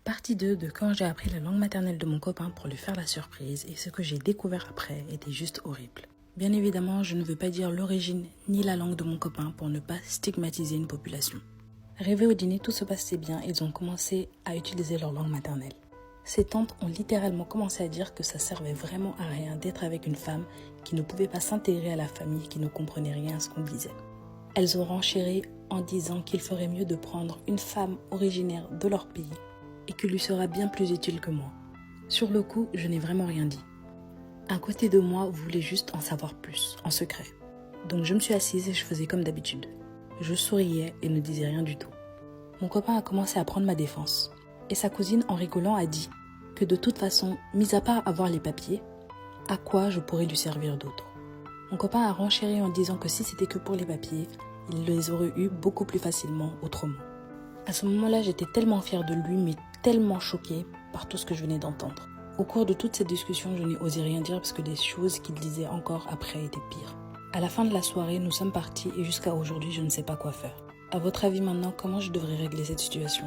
Partie 2 de quand j'ai appris la langue maternelle de mon copain pour lui faire la surprise et ce que j'ai découvert après était juste horrible. Bien évidemment, je ne veux pas dire l'origine ni la langue de mon copain pour ne pas stigmatiser une population. Arrivé au dîner, tout se passait bien et ils ont commencé à utiliser leur langue maternelle. Ses tantes ont littéralement commencé à dire que ça servait vraiment à rien d'être avec une femme qui ne pouvait pas s'intégrer à la famille et qui ne comprenait rien à ce qu'on disait. Elles ont renchéri en disant qu'il ferait mieux de prendre une femme originaire de leur pays et qui lui sera bien plus utile que moi. Sur le coup, je n'ai vraiment rien dit. Un côté de moi voulait juste en savoir plus, en secret. Donc je me suis assise et je faisais comme d'habitude. Je souriais et ne disais rien du tout. Mon copain a commencé à prendre ma défense. Et sa cousine, en rigolant, a dit que de toute façon, mis à part avoir les papiers, à quoi je pourrais lui servir d'autre. Mon copain a renchéri en disant que si c'était que pour les papiers, il les aurait eus beaucoup plus facilement autrement. À ce moment-là, j'étais tellement fière de lui, mais tellement choquée par tout ce que je venais d'entendre. Au cours de toute cette discussion, je n'ai osé rien dire parce que les choses qu'il disait encore après étaient pires. À la fin de la soirée, nous sommes partis et jusqu'à aujourd'hui, je ne sais pas quoi faire. À votre avis maintenant, comment je devrais régler cette situation ?